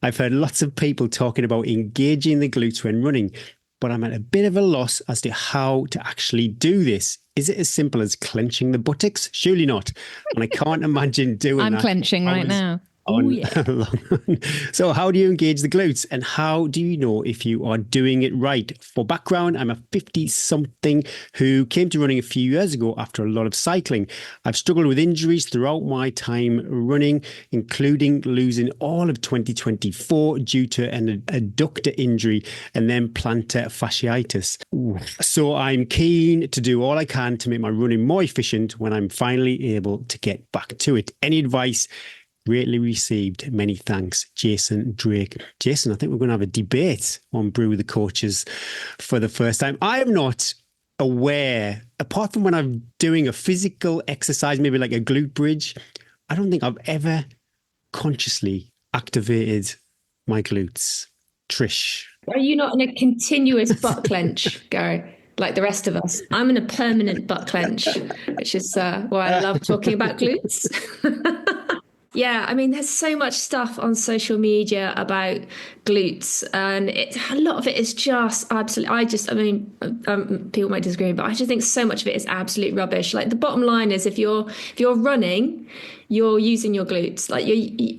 I've heard lots of people talking about engaging the glutes when running, but I'm at a bit of a loss as to how to actually do this. Is it as simple as clenching the buttocks? Surely not. And I can't imagine doing I'm that. clenching right now. Oh, yeah. So how do you engage the glutes, and how do you know if you are doing it right? For background, I'm a 50-something who came to running a few years ago after a lot of cycling. I've struggled with injuries throughout my time running, including losing all of 2024 due to an adductor injury and then plantar fasciitis. So I'm keen to do all I can to make my running more efficient when I'm finally able to get back to it. Any advice? Greatly received. Many thanks, Jason Drake. Jason, I think we're going to have a debate on Brew with the coaches for the first time. I am not aware, apart from when I'm doing a physical exercise, maybe like a glute bridge, I don't think I've ever consciously activated my glutes. Trish. Are you not in a continuous butt clench, Gary, like the rest of us? I'm in a permanent butt clench, which is why I love talking about glutes. Yeah, I mean, there's so much stuff on social media about glutes, and a lot of it is just absolutely. People might disagree, but I just think so much of it is absolute rubbish. Like the bottom line is, if you're running, you're using your glutes. Like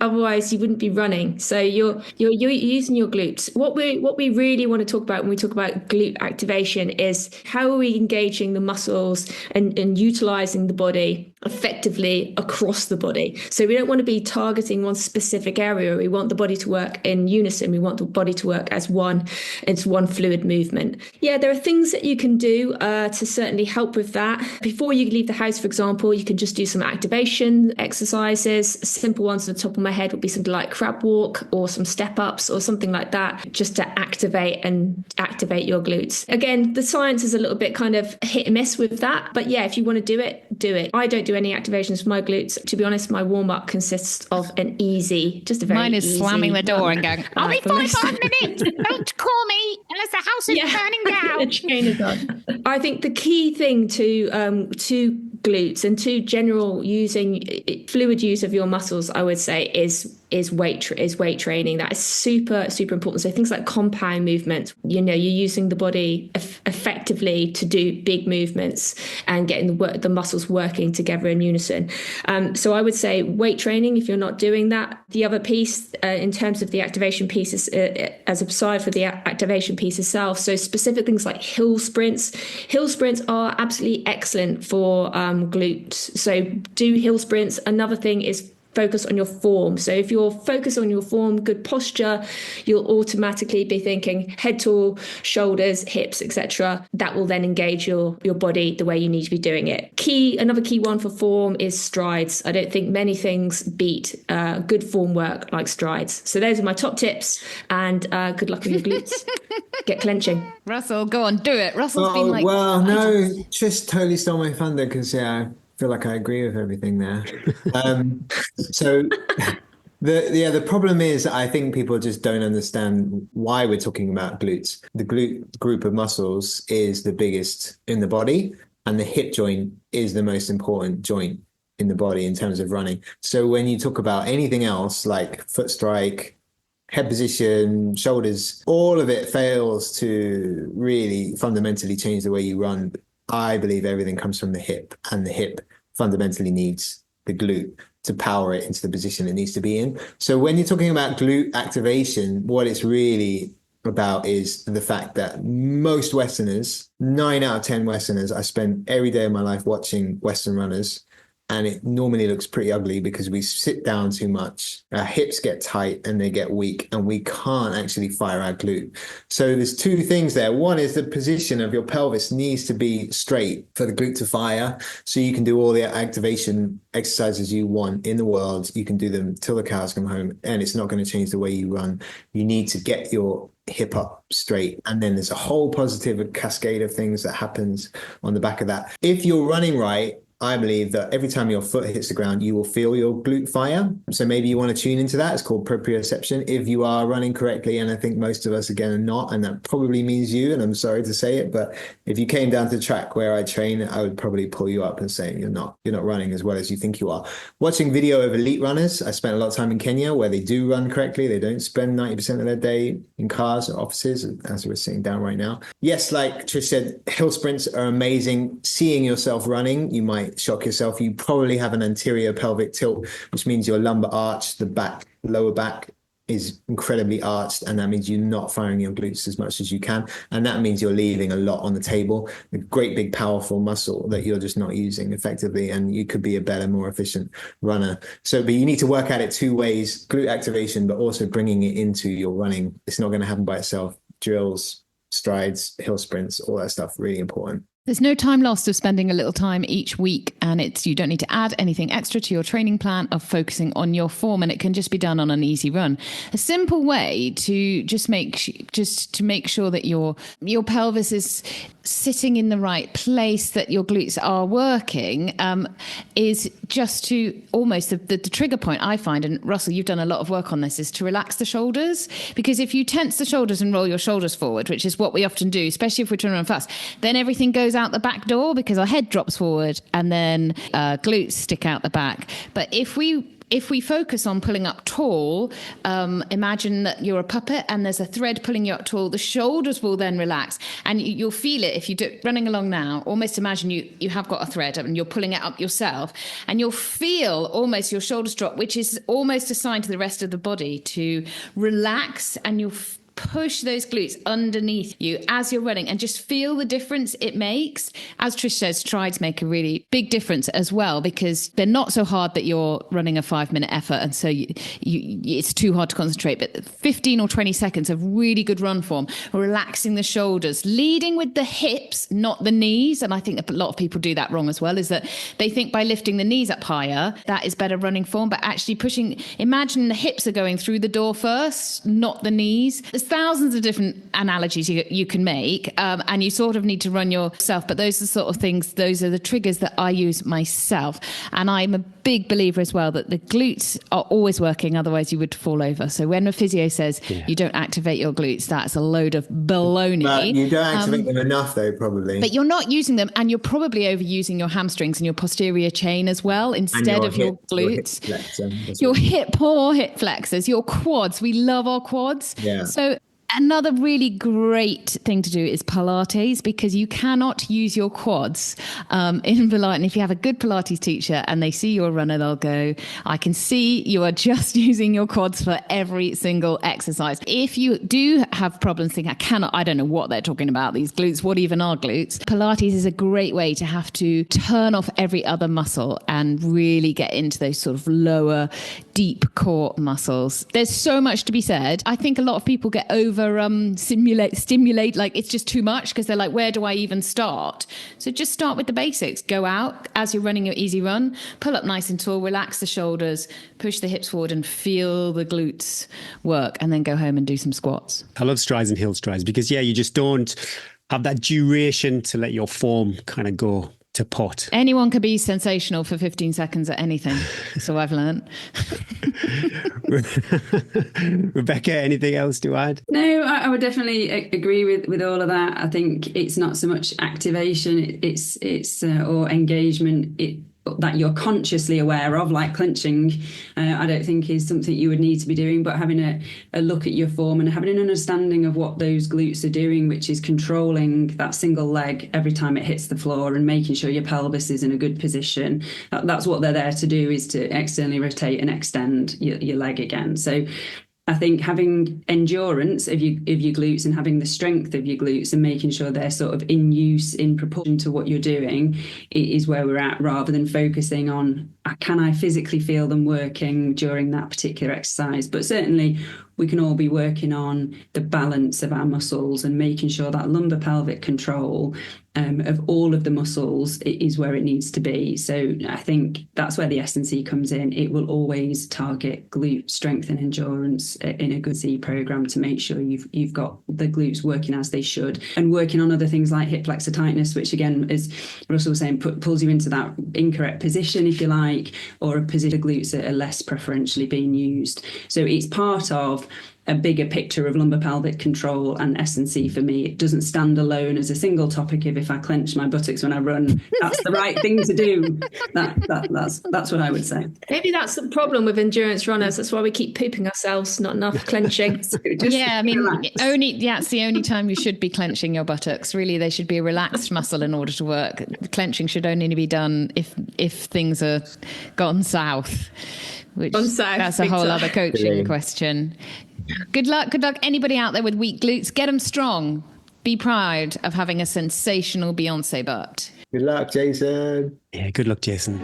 otherwise you wouldn't be running. So you're using your glutes. What we really want to talk about when we talk about glute activation is how are we engaging the muscles and utilizing the body effectively across the body. So we don't want to be targeting one specific area. We want the body to work in unison. We want the body to work as one. It's one fluid movement. Yeah, there are things that you can do to certainly help with that. Before you leave the house, for example, you can just do some activation exercises. Simple ones on the top of my head would be something like crab walk or some step ups or something like that, just to activate your glutes. Again, the science is a little bit kind of hit and miss with that. But yeah, if you want to do it, do it. I don't do any activations for my glutes. To be honest, my warm-up consists of just a very Mine is easy slamming the door and going, I'll be 5 minutes. Don't call me unless the house is burning down. The train is on. I think the key thing to glutes and to general fluid use of your muscles, I would say, is weight training. That is super important. So things like compound movements, you're using the body effectively to do big movements and getting the muscles working together in unison. So I would say weight training if you're not doing that. The other piece in terms of the activation piece is as a side for the activation piece itself. So specific things like hill sprints. Hill sprints are absolutely excellent for glutes. So do hill sprints. Another thing is focus on your form. So if you're focused on your form, good posture, you'll automatically be thinking head tall, shoulders, hips, etc. That will then engage your body the way you need to be doing it. Another key one for form is strides. I don't think many things beat good form work like strides. So those are my top tips, and good luck with your glutes. Get clenching. Russell, go on, do it. Russell's been like... Well, no, Trish totally stole my thunder because, I feel like I agree with everything there. So the problem is I think people just don't understand why we're talking about glutes. The glute group of muscles is the biggest in the body, and the hip joint is the most important joint in the body in terms of running. So when you talk about anything else like foot strike, head position, shoulders, all of it fails to really fundamentally change the way you run. I believe everything comes from the hip, and the hip fundamentally needs the glute to power it into the position it needs to be in. So when you're talking about glute activation, what it's really about is the fact that most Westerners, 9 out of 10 Westerners, I spend every day of my life watching Western runners, and it normally looks pretty ugly because we sit down too much, our hips get tight and they get weak, and we can't actually fire our glute. So there's two things there. One is the position of your pelvis needs to be straight for the glute to fire, so you can do all the activation exercises you want in the world. You can do them till the cows come home, and it's not going to change the way you run. You need to get your hip up straight, and then there's a whole positive cascade of things that happens on the back of that. If you're running right, I believe that every time your foot hits the ground, you will feel your glute fire. So maybe you want to tune into that. It's called proprioception. If you are running correctly, and I think most of us again are not, and that probably means you, and I'm sorry to say it, but if you came down to the track where I train, I would probably pull you up and say you're not running as well as you think you are. Watching video of elite runners, I spent a lot of time in Kenya where they do run correctly. They don't spend 90% of their day in cars or offices, as we're sitting down right now. Yes, like Trish said, hill sprints are amazing. Seeing yourself running, you might shock yourself. You probably have an anterior pelvic tilt, which means your lumbar arch, the lower back is incredibly arched, and that means you're not firing your glutes as much as you can, and that means you're leaving a lot on the table, a great big powerful muscle that you're just not using effectively, and you could be a better, more efficient runner. But you need to work at it two ways: glute activation, but also bringing it into your running. It's not going to happen by itself. Drills, strides, hill sprints, all that stuff, really important. There's no time lost of spending a little time each week, and you don't need to add anything extra to your training plan of focusing on your form, and it can just be done on an easy run. A simple way to just make sure that your pelvis is sitting in the right place, that your glutes are working, is just to almost the trigger point I find, and Russell, you've done a lot of work on this, is to relax the shoulders. Because if you tense the shoulders and roll your shoulders forward, which is what we often do, especially if we're trying to run fast, then everything goes out the back door because our head drops forward and then glutes stick out the back. But if we focus on pulling up tall, imagine that you're a puppet and there's a thread pulling you up tall, the shoulders will then relax, and you'll feel it if you're running along now. Almost imagine you have got a thread and you're pulling it up yourself, and you'll feel almost your shoulders drop, which is almost a sign to the rest of the body to relax, and you'll push those glutes underneath you as you're running, and just feel the difference it makes. As Trish says, strides make a really big difference as well, because they're not so hard that you're running a 5-minute effort and so it's too hard to concentrate. But 15 or 20 seconds of really good run form, relaxing the shoulders, leading with the hips, not the knees. And I think a lot of people do that wrong as well, is that they think by lifting the knees up higher, that is better running form, but actually imagine the hips are going through the door first, not the knees. There's thousands of different analogies you can make, and you sort of need to run yourself, but those are the sort of things, those are the triggers that I use myself. And I'm a big believer as well that the glutes are always working, otherwise you would fall over. So when a physio says you don't activate your glutes, that's a load of baloney. But you don't activate them enough though, probably. But you're not using them, and you're probably overusing your hamstrings and your posterior chain as well, instead of your glutes. Your hip flexors, your quads. We love our quads. Yeah. So another really great thing to do is Pilates, because you cannot use your quads in Pilates. And if you have a good Pilates teacher and they see you're a runner, they'll go, I can see you are just using your quads for every single exercise. If you do have problems thinking, I don't know what they're talking about, these glutes, what even are glutes? Pilates is a great way to have to turn off every other muscle and really get into those sort of lower, deep core muscles. There's so much to be said. I think a lot of people get over stimulate, like it's just too much, because they're like, where do I even start? So just start with the basics. Go out as you're running your easy run, pull up nice and tall, relax the shoulders, push the hips forward and feel the glutes work, and then go home and do some squats. I love strides and hill strides because you just don't have that duration to let your form kind of go to pot. Anyone could be sensational for 15 seconds at anything. So I've learned. Rebecca, anything else to add? No, I would definitely agree with all of that. I think it's not so much activation, it's or engagement that you're consciously aware of, like clenching. I don't think is something you would need to be doing, but having a look at your form and having an understanding of what those glutes are doing, which is controlling that single leg every time it hits the floor and making sure your pelvis is in a good position. That's what they're there to do, is to externally rotate and extend your leg again. So I think having endurance of your glutes and having the strength of your glutes and making sure they're sort of in use in proportion to what you're doing is where we're at, rather than focusing on, can I physically feel them working during that particular exercise? But certainly we can all be working on the balance of our muscles and making sure that lumbar pelvic control of all of the muscles, it is where it needs to be. So I think that's where the S&C comes in. It will always target glute strength and endurance in a good C program to make sure you've got the glutes working as they should, and working on other things like hip flexor tightness, which again, as Russell was saying, pulls you into that incorrect position, if you like, or a position glutes that are less preferentially being used. So it's part of a bigger picture of lumbar-pelvic control and S&C for me. It doesn't stand alone as a single topic of if I clench my buttocks when I run, that's the right thing to do. That's what I would say. Maybe that's the problem with endurance runners. That's why we keep pooping ourselves, not enough clenching. Yeah, I mean, that's the only time you should be clenching your buttocks. Really, they should be a relaxed muscle in order to work. Clenching should only be done if things are gone south, which that's a whole other coaching question. Good luck. Good luck. Anybody out there with weak glutes, get them strong. Be proud of having a sensational Beyonce butt. Good luck, Jason. Yeah, good luck, Jason.